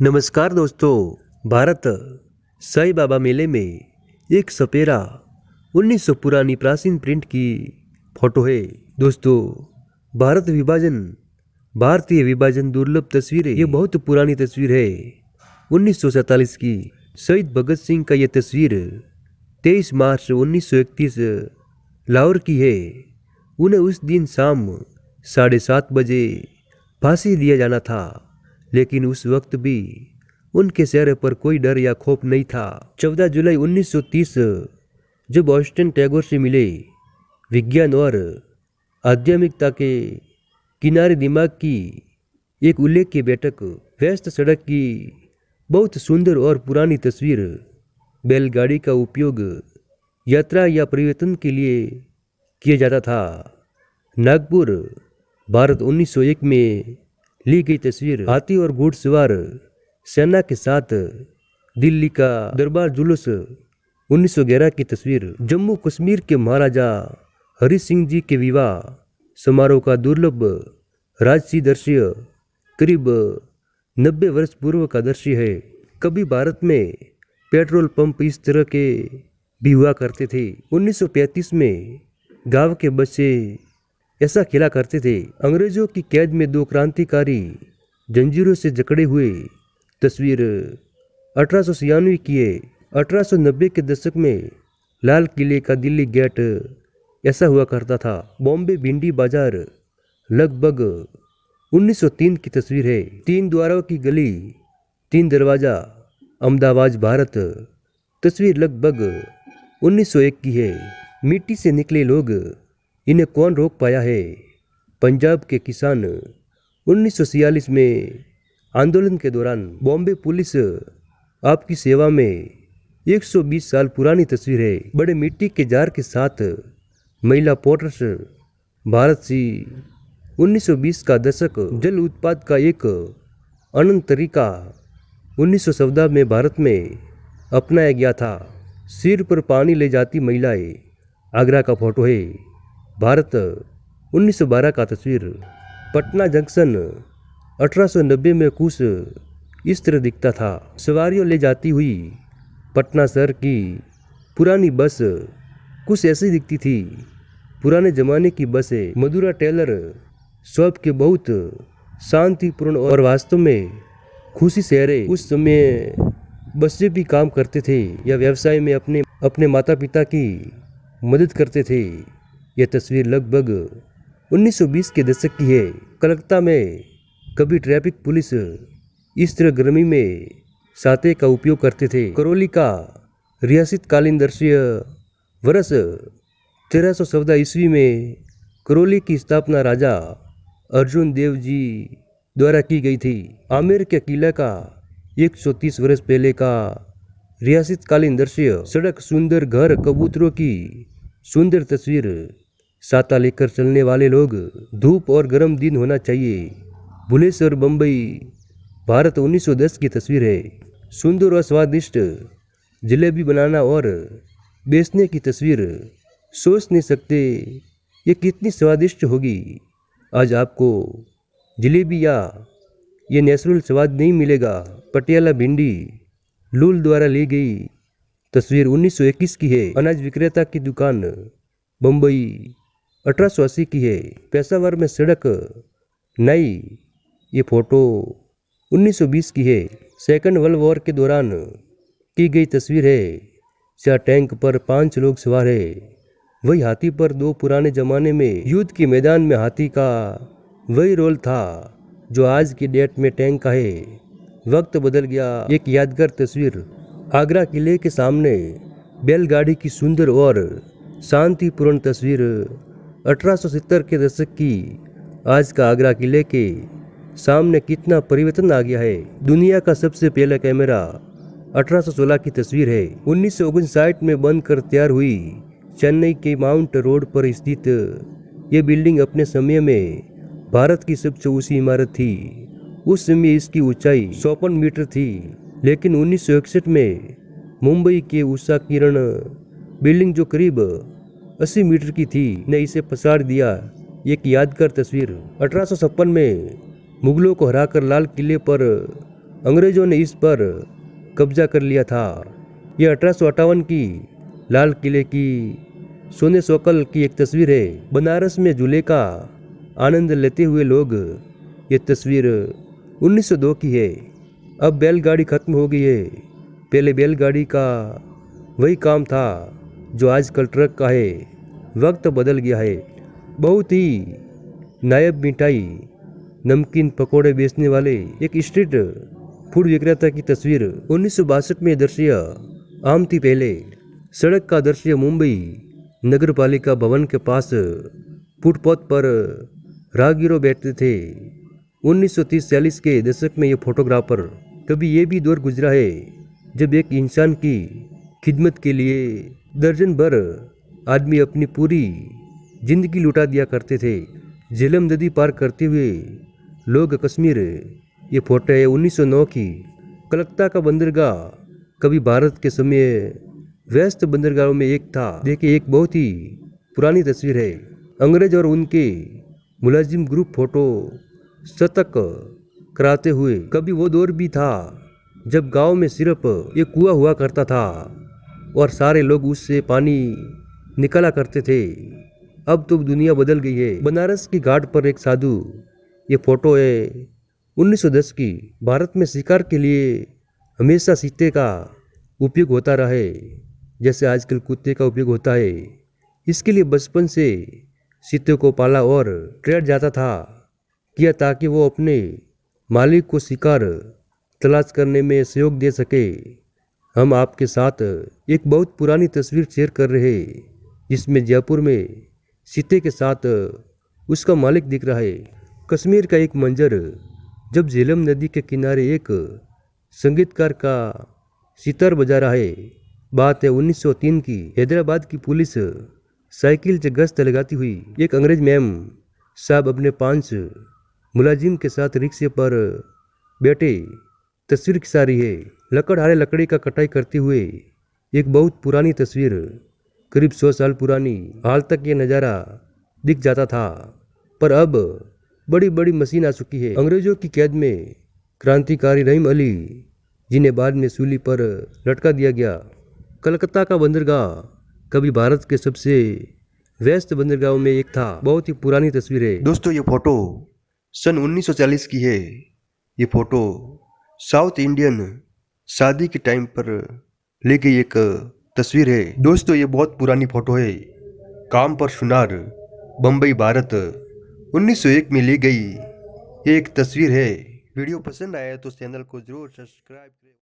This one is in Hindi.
नमस्कार दोस्तों। भारत साईं बाबा मेले में एक सपेरा 1900 पुरानी प्राचीन प्रिंट की फोटो है। दोस्तों, भारतीय विभाजन दुर्लभ तस्वीरें। ये बहुत पुरानी तस्वीर है, 1947 की। शहीद भगत सिंह का ये तस्वीर 23 मार्च 1931 लाहौर की है। उन्हें उस दिन शाम 7:30 बजे फांसी दिया जाना था, लेकिन उस वक्त भी उनके चेहरे पर कोई डर या खौफ नहीं था। 14 जुलाई 1930 जब ऑस्टिन टैगोर से मिले, विज्ञान और आध्यात्मिकता के किनारे दिमाग की एक उल्लेख की बैठक। व्यस्त सड़क की बहुत सुंदर और पुरानी तस्वीर। बैलगाड़ी का उपयोग यात्रा या परिवर्तन के लिए किया जाता था। नागपुर, भारत 1901 में ली गई तस्वीर। हाथी और घुड़सवार सेना के साथ दिल्ली का दरबार जुलूस 1911 की तस्वीर। जम्मू कश्मीर के महाराजा हरि सिंह जी के विवाह समारोह का दुर्लभ राजसी दृश्य करीब 90 वर्ष पूर्व का दृश्य है। कभी भारत में पेट्रोल पंप इस तरह के भी हुआ करते थे। 1935 में गांव के बच्चे ऐसा खेला करते थे। अंग्रेजों की कैद में दो क्रांतिकारी जंजीरों से जकड़े हुए तस्वीर 1896 की है। 1890 के दशक में लाल किले का दिल्ली गेट ऐसा हुआ करता था। बॉम्बे भिंडी बाजार लगभग 1903 की तस्वीर है। 3 द्वारों की गली 3 दरवाजा, अहमदाबाद, भारत। तस्वीर लगभग 1901 की है। मिट्टी से निकले लोग, इन्हें कौन रोक पाया है। पंजाब के किसान 1946 में आंदोलन के दौरान। बॉम्बे पुलिस आपकी सेवा में 120 साल पुरानी तस्वीर है। बड़े मिट्टी के जार के साथ महिला पोर्ट्रेट, भारत सी 1920 का दशक। जल उत्पाद का एक अनंत तरीका 1914 में भारत में अपनाया गया था। सिर पर पानी ले जाती महिलाएं, आगरा का फोटो है। भारत 1912 का तस्वीर। पटना जंक्शन 1890 में कुछ इस तरह दिखता था। सवारियों ले जाती हुई पटना शहर की पुरानी बस कुछ ऐसी दिखती थी। पुराने जमाने की बसें। मधुरा टेलर शॉप के बहुत शांतिपूर्ण और वास्तव में खुशी शहर। उस समय बच्चे भी काम करते थे या व्यवसाय में अपने माता पिता की मदद करते थे। यह तस्वीर लगभग 1920 के दशक की है। कलकत्ता में कभी ट्रैफिक पुलिस इस तरह गर्मी में साते का उपयोग करते थे। करौली का रियासत कालीन दृश्य वर्ष 1314 ईस्वी में करौली की स्थापना राजा अर्जुन देव जी द्वारा की गई थी। आमेर के किला का 130 वर्ष पहले का रियासत कालीन दृश्य। सड़क, सुंदर घर, कबूतरों की सुंदर तस्वीर। छाता लेकर चलने वाले लोग। धूप और गर्म दिन होना चाहिए। भुवनेश्वर, बम्बई, भारत 1910 की तस्वीर है। सुंदर और स्वादिष्ट जलेबी बनाना और बेचने की तस्वीर। सोच नहीं सकते ये कितनी स्वादिष्ट होगी। आज आपको जलेबी या ये नेचुरल स्वाद नहीं मिलेगा। पटियाला भिंडी लूल द्वारा ली गई तस्वीर 1921 की है। अनाज विक्रेता की दुकान, बम्बई 1880 की है। पेशावर में सड़क नई, ये फोटो 1920 की है। सेकंड वर्ल्ड वॉर के दौरान की गई तस्वीर है। जहाँ टैंक पर 5 लोग सवार है। वही हाथी पर 2 पुराने जमाने में युद्ध के मैदान में हाथी का वही रोल था जो आज की डेट में टैंक का है। वक्त बदल गया। एक यादगार तस्वीर। आगरा किले के सामने बैलगाड़ी की सुंदर और शांतिपूर्ण तस्वीर 1870 के दशक की। आज का आगरा किले के सामने कितना परिवर्तन आ गया है। दुनिया का सबसे पहला कैमरा 1816 की तस्वीर है। 1959 में बनकर तैयार हुई चेन्नई के माउंट रोड पर स्थित ये बिल्डिंग अपने समय में भारत की सबसे ऊंची इमारत थी। उस समय इसकी ऊंचाई 54 मीटर थी, लेकिन 1961 में मुंबई के उषा किरण बिल्डिंग जो करीब 80 मीटर की थी ने इसे पछाड़ दिया। एक यादगार तस्वीर। 1856 में मुगलों को हराकर लाल किले पर अंग्रेजों ने इस पर कब्जा कर लिया था। यह 1858 की लाल किले की सोने सोकल की एक तस्वीर है। बनारस में झूले का आनंद लेते हुए लोग, ये तस्वीर 1902 की है। अब बैलगाड़ी खत्म हो गई है। पहले बैलगाड़ी का वही काम था जो आजकल ट्रक का है। वक्त बदल गया है। बहुत ही नायाब मिठाई, नमकीन, पकोड़े बेचने वाले एक स्ट्रीट फूड विक्रेता की तस्वीर 1962 में दृश्य आम थी। पहले सड़क का दृश्य मुंबई नगर पालिका भवन के पास फुटपाथ पर राहगीरों बैठते थे। 1930-40 के दशक में ये फोटोग्राफर, कभी ये भी दौर गुजरा है जब एक इंसान की खिदमत के लिए दर्जन भर आदमी अपनी पूरी जिंदगी लुटा दिया करते थे। झेलम नदी पार करते हुए लोग कश्मीर। ये फोटो है 1909 की। कलकत्ता का बंदरगाह कभी भारत के समय व्यस्त बंदरगाहों में एक था। देखिए, एक बहुत ही पुरानी तस्वीर है। अंग्रेज और उनके मुलाजिम ग्रुप फोटो शतक कराते हुए। कभी वो दौर भी था जब गांव में सिर्फ एक कुआं हुआ करता था और सारे लोग उससे पानी निकाला करते थे। अब तो दुनिया बदल गई है। बनारस की घाट पर एक साधु। ये फोटो है 1910 की। भारत में शिकार के लिए हमेशा चीते का उपयोग होता रहा है, जैसे आजकल कुत्ते का उपयोग होता है। इसके लिए बचपन से चीते को पाला और ट्रेन जाता था किया ताकि वो अपने मालिक को शिकार तलाश करने में सहयोग दे सके। हम आपके साथ एक बहुत पुरानी तस्वीर शेयर कर रहे हैं जिसमें जयपुर में चीते के साथ उसका मालिक दिख रहा है। कश्मीर का एक मंजर जब झेलम नदी के किनारे एक संगीतकार का सितार बजा रहा है। बात है 1903 की। हैदराबाद की पुलिस साइकिल से गश्त लगाती हुई एक अंग्रेज मैम साहब अपने 5 मुलाजिम के साथ रिक्शे पर बैठे तस्वीर खिंचा रही है। लकड़हारे लकड़ी का कटाई करते हुए एक बहुत पुरानी तस्वीर, करीब 100 साल पुरानी। हाल तक ये नज़ारा दिख जाता था, पर अब बड़ी बड़ी मशीन आ चुकी है। अंग्रेजों की कैद में क्रांतिकारी रहीम अली, जिन्हें बाद में सूली पर लटका दिया गया। कलकत्ता का बंदरगाह कभी भारत के सबसे व्यस्त बंदरगाहों में एक था। बहुत ही पुरानी तस्वीर है। दोस्तों, ये फोटो सन 1940 की है। ये फोटो साउथ इंडियन शादी के टाइम पर ली गई एक तस्वीर है। दोस्तों, ये बहुत पुरानी फोटो है। काम पर सुनार, बम्बई, भारत 1901 में ली गई एक तस्वीर है। वीडियो पसंद आया तो चैनल को जरूर सब्सक्राइब करें।